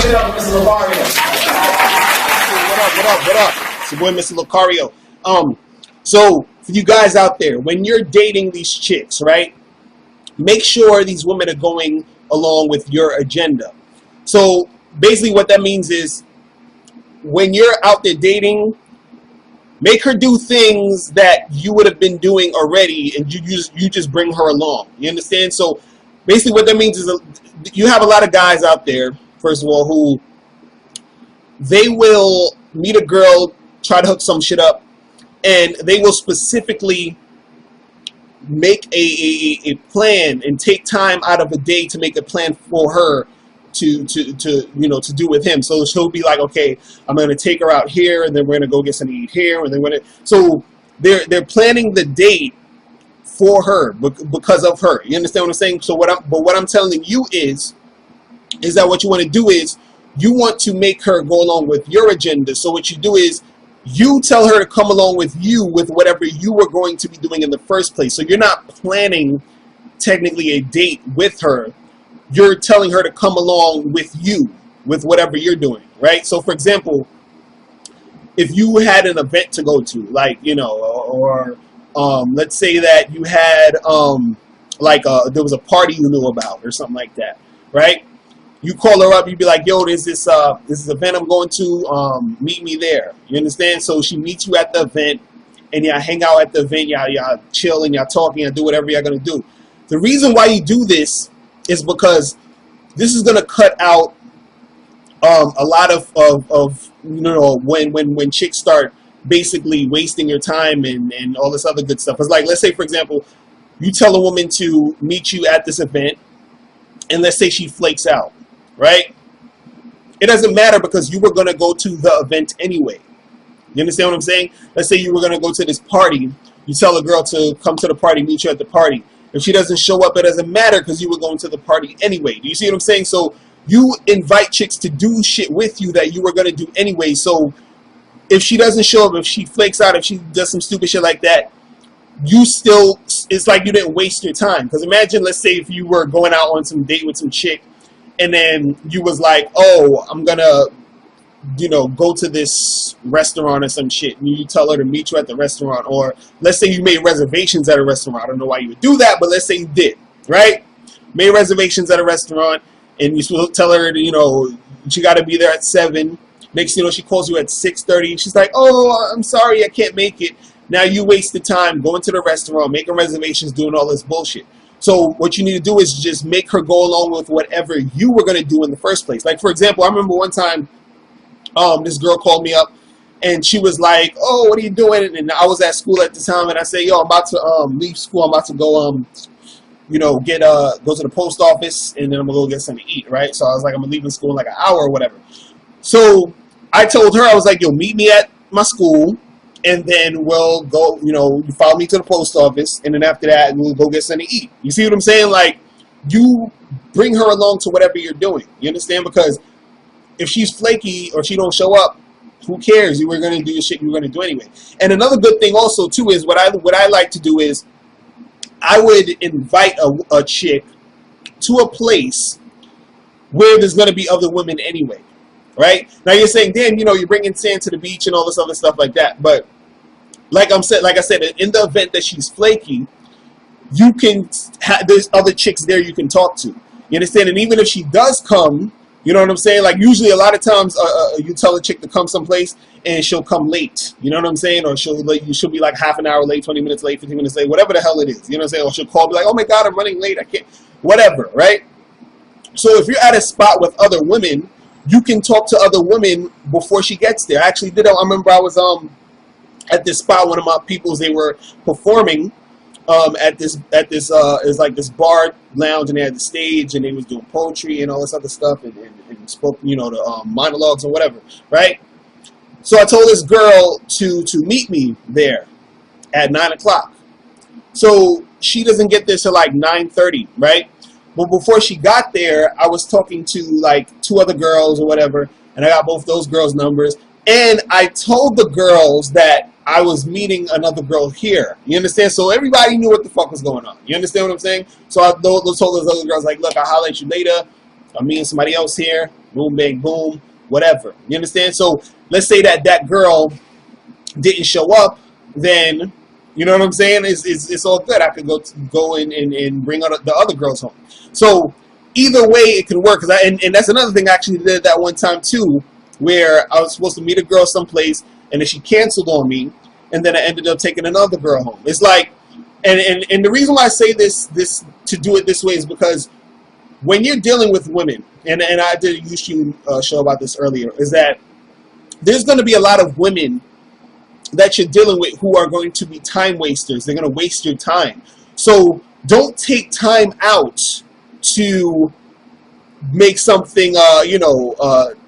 it up for Mr. Locario. What up? It's your boy, Mr. Locario. So for you guys out there, when you're dating these chicks, right, make sure these women are going along with your agenda. So basically what that means is when you're out there dating, make her do things that you would have been doing already, and you just bring her along. You understand? So basically what that means is you have a lot of guys out there, first of all, who they will meet a girl, try to hook some shit up, and they will specifically make a plan and take time out of a day to make a plan for her to do with him. So she'll be like, okay, I'm going to take her out here, and then we're going to go get something to eat here, and then so they're planning the date for her because of her. You understand what I'm saying? So what I'm telling you is that what you want to do is you want to make her go along with your agenda. So what you do is you tell her to come along with you with whatever you were going to be doing in the first place. So you're not planning technically a date with her. You're telling her to come along with you with whatever you're doing, right? So for example, if you had an event to go to, like, or let's say that you had there was a party you knew about or something like that, right? You call her up, you'd be like, yo, there's this event I'm going to, meet me there. You understand? So she meets you at the event, and y'all hang out at the event, y'all chill, and y'all talk, and y'all do whatever y'all gonna do. The reason why you do this is because this is gonna cut out a lot of when chicks start basically wasting your time and all this other good stuff. It's like, let's say for example, you tell a woman to meet you at this event, and let's say she flakes out, right? It doesn't matter because you were going to go to the event anyway. You understand what I'm saying? Let's say you were going to go to this party. You tell a girl to come to the party, meet you at the party. If she doesn't show up, it doesn't matter because you were going to the party anyway. Do you see what I'm saying? So you invite chicks to do shit with you that you were going to do anyway. So if she doesn't show up, if she flakes out, if she does some stupid shit like that, it's like you didn't waste your time. Because imagine, let's say if you were going out on some date with some chick, and then you was like, oh, I'm gonna, go to this restaurant or some shit, and you tell her to meet you at the restaurant. Or let's say you made reservations at a restaurant. I don't know why you would do that, but let's say you did, right? Made reservations at a restaurant, and you tell her, she got to be there at 7. Next thing you know, she calls you at 6:30. She's like, oh, I'm sorry, I can't make it. Now you wasted time going to the restaurant, making reservations, doing all this bullshit. So what you need to do is just make her go along with whatever you were going to do in the first place. Like, for example, I remember one time this girl called me up, and she was like, oh, what are you doing? And I was at school at the time, and I said, yo, I'm about to leave school. I'm about to go, go to the post office, and then I'm going to go get something to eat, right? So I was like, I'm leaving school in like an hour or whatever. So I told her, I was like, yo, meet me at my school, and then we'll go, you follow me to the post office, and then after that, we'll go get something to eat. You see what I'm saying? Like, you bring her along to whatever you're doing. You understand? Because if she's flaky or she don't show up, who cares? You were going to do the shit you were going to do anyway. And another good thing also, too, is what I like to do is I would invite a chick to a place where there's going to be other women anyway. Right? Now you're saying, damn, you're bringing sand to the beach and all this other stuff like that. But like I said, in the event that she's flaky, you can there's other chicks there you can talk to. You understand? And even if she does come, you know what I'm saying? Like usually a lot of times you tell a chick to come someplace and she'll come late. You know what I'm saying? Or she'll be like half an hour late, 20 minutes late, 15 minutes late, whatever the hell it is. You know what I'm saying? Or she'll call, be like, oh my God, I'm running late. I can't, whatever, right? So if you're at a spot with other women, you can talk to other women before she gets there. I actually did. I remember I was at this spot. One of my peoples, they were performing at this is like this bar lounge, and they had the stage, and they was doing poetry and all this other stuff, and spoke the monologues or whatever, right? So I told this girl to meet me there at 9 o'clock. So she doesn't get there till like 9:30, right? But before she got there, I was talking to like 2 other girls or whatever, and I got both those girls' numbers. And I told the girls that I was meeting another girl here. You understand? So everybody knew what the fuck was going on. You understand what I'm saying? So I told those other girls, like, look, I'll holler at you later. I'm meeting somebody else here. Boom, bang, boom, whatever. You understand? So let's say that that girl didn't show up, then you know what I'm saying? It's all good. I could go in and bring out the other girls home. So either way, it can work. And that's another thing I actually did that one time too, where I was supposed to meet a girl someplace, and then she canceled on me, and then I ended up taking another girl home. It's like, and the reason why I say this to do it this way is because when you're dealing with women, and I did a YouTube show about this earlier, is that there's going to be a lot of women that you're dealing with who are going to be time wasters. They're going to waste your time. So don't take time out to make something,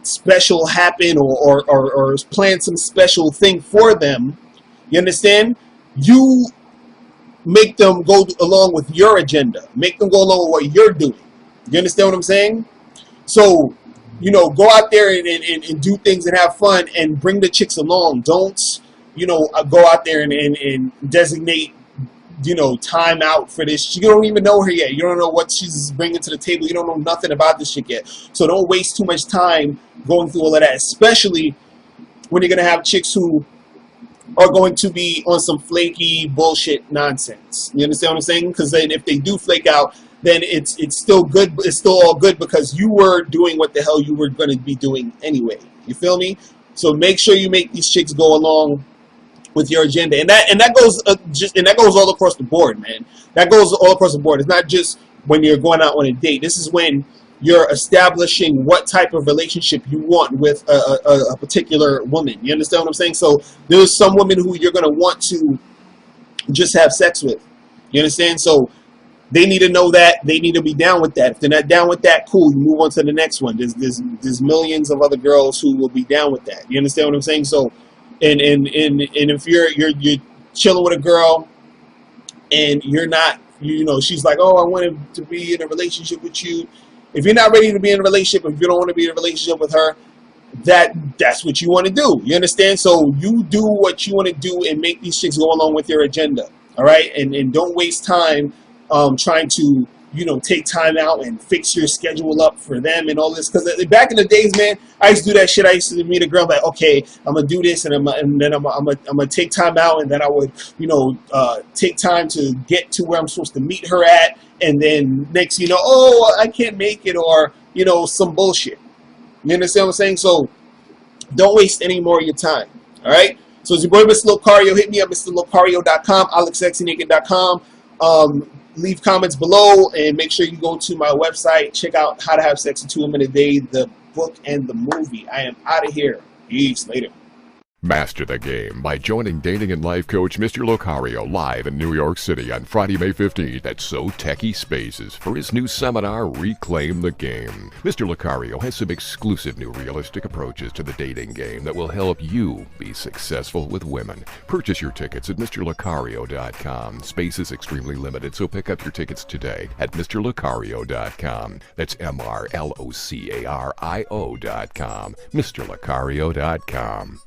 special happen or plan some special thing for them. You understand? You make them go along with your agenda. Make them go along with what you're doing. You understand what I'm saying? So, go out there and do things and have fun and bring the chicks along. Don't, go out there and designate, time out for this. You don't even know her yet. You don't know what she's bringing to the table. You don't know nothing about this chick yet. So don't waste too much time going through all of that, especially when you're going to have chicks who are going to be on some flaky bullshit nonsense. You understand what I'm saying? Because then if they do flake out, then it's still good. It's still all good because you were doing what the hell you were going to be doing anyway. You feel me? So make sure you make these chicks go along with your agenda, and that goes all across the board, man. That goes all across the board. It's not just when you're going out on a date. This is when you're establishing what type of relationship you want with a particular woman. You understand what I'm saying? So there's some women who you're going to want to just have sex with. You understand? So they need to know that. They need to be down with that. If they're not down with that, cool, you move on to the next one. There's millions of other girls who will be down with that. You understand what I'm saying? So and if you're chilling with a girl and you're not, she's like, oh, I wanted to be in a relationship with you. If you're not ready to be in a relationship, if you don't want to be in a relationship with her, that's what you want to do. You understand? So you do what you want to do and make these chicks go along with your agenda. All right? And don't waste time trying to, take time out and fix your schedule up for them and all this. Because back in the days, man, I used to do that shit. I used to meet a girl like, okay, I'm going to do this, and then I'm going to take time out, and then I would, take time to get to where I'm supposed to meet her at, and then next, oh, I can't make it, or, some bullshit. You understand what I'm saying? So don't waste any more of your time, all right? So it's your boy, Mr. Locario. Hit me up, MrLocario.com, AlexSexyNaked.com. Leave comments below, and make sure you go to my website. Check out How to Have Sex in 2 Women a Day, the book and the movie. I am out of here. Peace. Later. Master the game by joining dating and life coach Mr. Locario live in New York City on Friday, May 15th at So Techie Spaces for his new seminar, Reclaim the Game. Mr. Locario has some exclusive new realistic approaches to the dating game that will help you be successful with women. Purchase your tickets at MrLocario.com. Space is extremely limited, so pick up your tickets today at MrLocario.com. That's MrLocario.com. MrLocario.com.